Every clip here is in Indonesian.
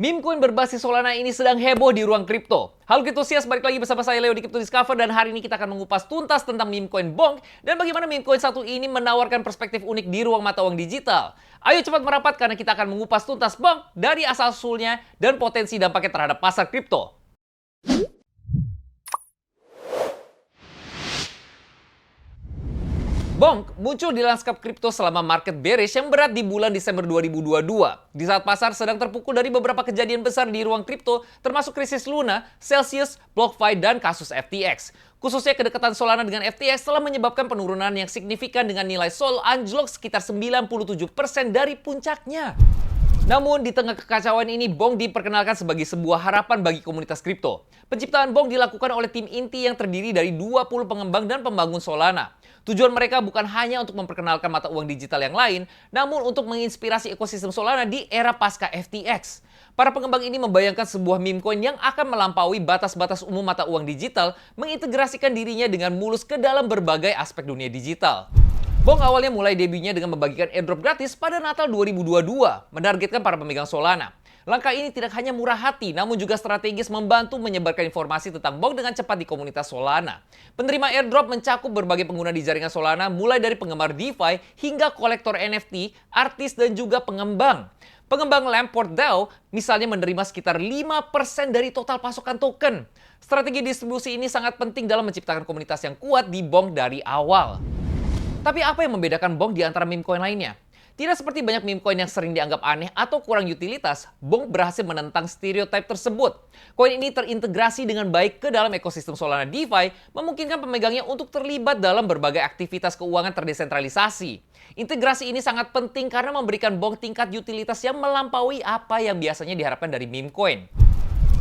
Meme coin berbasis Solana ini sedang heboh di ruang kripto. Halo Kriptosias, balik lagi bersama saya Leo di Crypto Discover dan hari ini kita akan mengupas tuntas tentang meme coin Bonk dan bagaimana meme coin satu ini menawarkan perspektif unik di ruang mata uang digital. Ayo cepat merapat karena kita akan mengupas tuntas Bonk dari asal-usulnya dan potensi dampaknya terhadap pasar kripto. Bonk muncul di lanskap kripto selama market bearish yang berat di bulan Desember 2022. Di saat pasar sedang terpukul dari beberapa kejadian besar di ruang kripto, termasuk krisis Luna, Celsius, BlockFi, dan kasus FTX. Khususnya kedekatan Solana dengan FTX telah menyebabkan penurunan yang signifikan dengan nilai SOL anjlok sekitar 97% dari puncaknya. Namun, di tengah kekacauan ini, Bonk diperkenalkan sebagai sebuah harapan bagi komunitas kripto. Penciptaan Bonk dilakukan oleh tim inti yang terdiri dari 20 pengembang dan pembangun Solana. Tujuan mereka bukan hanya untuk memperkenalkan mata uang digital yang lain, namun untuk menginspirasi ekosistem Solana di era pasca FTX. Para pengembang ini membayangkan sebuah meme coin yang akan melampaui batas-batas umum mata uang digital, mengintegrasikan dirinya dengan mulus ke dalam berbagai aspek dunia digital. Bonk awalnya mulai debutnya dengan membagikan airdrop gratis pada Natal 2022, menargetkan para pemegang Solana. Langkah ini tidak hanya murah hati, namun juga strategis membantu menyebarkan informasi tentang Bonk dengan cepat di komunitas Solana. Penerima airdrop mencakup berbagai pengguna di jaringan Solana, mulai dari penggemar DeFi hingga kolektor NFT, artis, dan juga pengembang. Pengembang Lamport DAO misalnya menerima sekitar 5% dari total pasokan token. Strategi distribusi ini sangat penting dalam menciptakan komunitas yang kuat di Bonk dari awal. Tapi apa yang membedakan Bonk di antara meme coin lainnya? Tidak seperti banyak meme coin yang sering dianggap aneh atau kurang utilitas, Bonk berhasil menentang stereotip tersebut. Koin ini terintegrasi dengan baik ke dalam ekosistem Solana DeFi, memungkinkan pemegangnya untuk terlibat dalam berbagai aktivitas keuangan terdesentralisasi. Integrasi ini sangat penting karena memberikan Bonk tingkat utilitas yang melampaui apa yang biasanya diharapkan dari meme coin.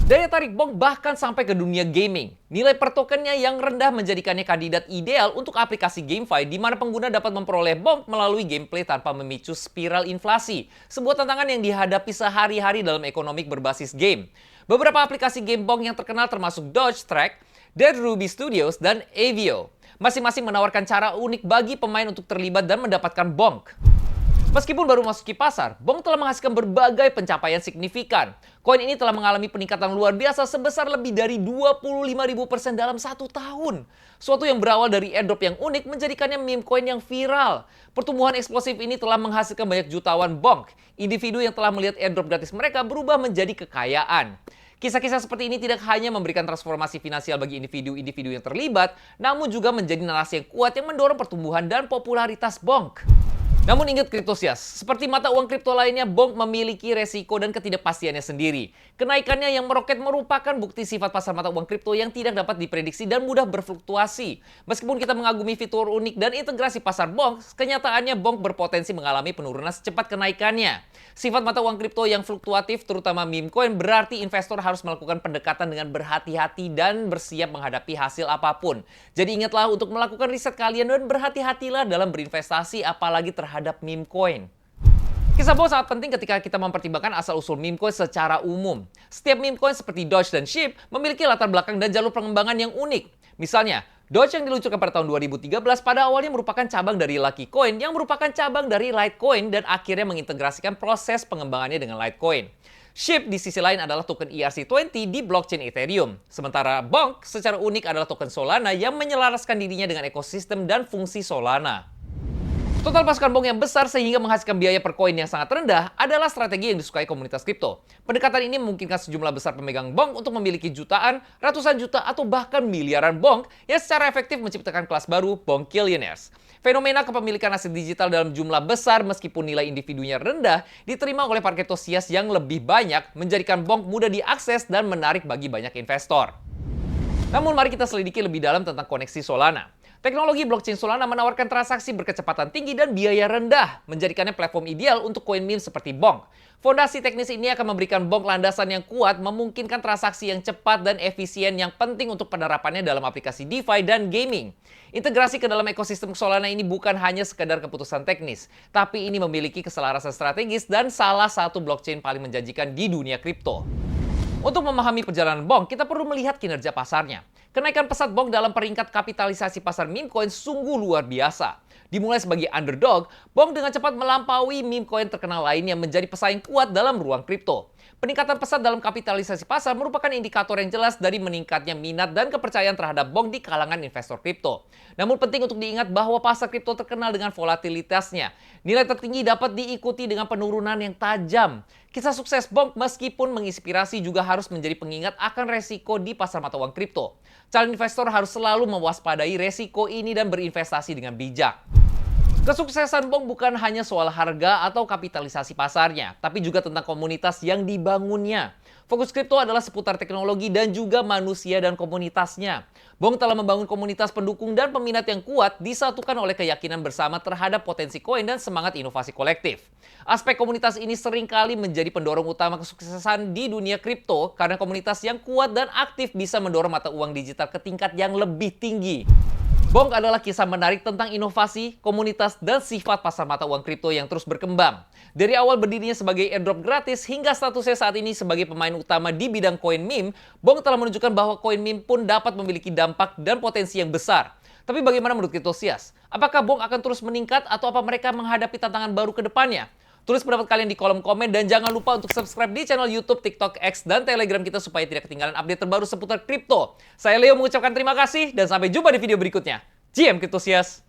Daya tarik Bonk bahkan sampai ke dunia gaming. Nilai per tokennya yang rendah menjadikannya kandidat ideal untuk aplikasi GameFi di mana pengguna dapat memperoleh Bonk melalui gameplay tanpa memicu spiral inflasi. Sebuah tantangan yang dihadapi sehari-hari dalam ekonomi berbasis game. Beberapa aplikasi game Bonk yang terkenal termasuk Dodge Track, Dead Ruby Studios, dan Avio. Masing-masing menawarkan cara unik bagi pemain untuk terlibat dan mendapatkan Bonk. Meskipun baru masuki pasar, Bonk telah menghasilkan berbagai pencapaian signifikan. Koin ini telah mengalami peningkatan luar biasa sebesar lebih dari 25.000% dalam 1 tahun. Suatu yang berawal dari airdrop yang unik menjadikannya meme coin yang viral. Pertumbuhan eksplosif ini telah menghasilkan banyak jutawan Bonk. Individu yang telah melihat airdrop gratis mereka berubah menjadi kekayaan. Kisah-kisah seperti ini tidak hanya memberikan transformasi finansial bagi individu-individu yang terlibat, namun juga menjadi narasi yang kuat yang mendorong pertumbuhan dan popularitas Bonk. Namun ingat Kriptosias, seperti mata uang kripto lainnya, Bonk memiliki resiko dan ketidakpastiannya sendiri. Kenaikannya yang meroket merupakan bukti sifat pasar mata uang kripto yang tidak dapat diprediksi dan mudah berfluktuasi. Meskipun kita mengagumi fitur unik dan integrasi pasar Bonk, kenyataannya Bonk berpotensi mengalami penurunan secepat kenaikannya. Sifat mata uang kripto yang fluktuatif, terutama meme coin, berarti investor harus melakukan pendekatan dengan berhati-hati dan bersiap menghadapi hasil apapun. Jadi ingatlah untuk melakukan riset kalian dan berhati-hatilah dalam berinvestasi apalagi terhadap meme coin. Kisah Bonk sangat penting ketika kita mempertimbangkan asal-usul meme coin secara umum. Setiap meme coin seperti Doge dan SHIB memiliki latar belakang dan jalur pengembangan yang unik. Misalnya, Doge yang diluncurkan pada tahun 2013 pada awalnya merupakan cabang dari Lucky Coin yang merupakan cabang dari Litecoin dan akhirnya mengintegrasikan proses pengembangannya dengan Litecoin. SHIB di sisi lain adalah token ERC20 di blockchain Ethereum. Sementara Bonk secara unik adalah token Solana yang menyelaraskan dirinya dengan ekosistem dan fungsi Solana. Total pasukan Bonk yang besar sehingga menghasilkan biaya per koin yang sangat rendah adalah strategi yang disukai komunitas kripto. Pendekatan ini memungkinkan sejumlah besar pemegang Bonk untuk memiliki jutaan, ratusan juta, atau bahkan miliaran Bonk yang secara efektif menciptakan kelas baru Bonkillionaires. Fenomena kepemilikan aset digital dalam jumlah besar meskipun nilai individunya rendah diterima oleh para kriptosias yang lebih banyak menjadikan Bonk mudah diakses dan menarik bagi banyak investor. Namun mari kita selidiki lebih dalam tentang koneksi Solana. Teknologi blockchain Solana menawarkan transaksi berkecepatan tinggi dan biaya rendah, menjadikannya platform ideal untuk koin meme seperti Bonk. Fondasi teknis ini akan memberikan Bonk landasan yang kuat, memungkinkan transaksi yang cepat dan efisien yang penting untuk penerapannya dalam aplikasi DeFi dan gaming. Integrasi ke dalam ekosistem Solana ini bukan hanya sekedar keputusan teknis, tapi ini memiliki keselarasan strategis dan salah satu blockchain paling menjanjikan di dunia kripto. Untuk memahami perjalanan Bonk, kita perlu melihat kinerja pasarnya. Kenaikan pesat Bonk dalam peringkat kapitalisasi pasar meme coin sungguh luar biasa. Dimulai sebagai underdog, Bonk dengan cepat melampaui meme coin terkenal lainnya menjadi pesaing kuat dalam ruang kripto. Peningkatan pesat dalam kapitalisasi pasar merupakan indikator yang jelas dari meningkatnya minat dan kepercayaan terhadap Bonk di kalangan investor kripto. Namun penting untuk diingat bahwa pasar kripto terkenal dengan volatilitasnya. Nilai tertinggi dapat diikuti dengan penurunan yang tajam. Kisah sukses Bonk meskipun menginspirasi juga harus menjadi pengingat akan resiko di pasar mata uang kripto. Calon investor harus selalu mewaspadai resiko ini dan berinvestasi dengan bijak. Kesuksesan Bonk bukan hanya soal harga atau kapitalisasi pasarnya, tapi juga tentang komunitas yang dibangunnya. Fokus kripto adalah seputar teknologi dan juga manusia dan komunitasnya. Bonk telah membangun komunitas pendukung dan peminat yang kuat disatukan oleh keyakinan bersama terhadap potensi koin dan semangat inovasi kolektif. Aspek komunitas ini seringkali menjadi pendorong utama kesuksesan di dunia kripto karena komunitas yang kuat dan aktif bisa mendorong mata uang digital ke tingkat yang lebih tinggi. Bonk adalah kisah menarik tentang inovasi, komunitas, dan sifat pasar mata uang kripto yang terus berkembang. Dari awal berdirinya sebagai airdrop gratis hingga statusnya saat ini sebagai pemain utama di bidang koin meme, Bonk telah menunjukkan bahwa koin meme pun dapat memiliki dampak dan potensi yang besar. Tapi bagaimana menurut Kriptosias? Apakah Bonk akan terus meningkat atau apa mereka menghadapi tantangan baru ke depannya? Tulis pendapat kalian di kolom komen dan jangan lupa untuk subscribe di channel YouTube, TikTok, X, dan Telegram kita supaya tidak ketinggalan update terbaru seputar kripto. Saya Leo mengucapkan terima kasih dan sampai jumpa di video berikutnya. GM Kriptosias.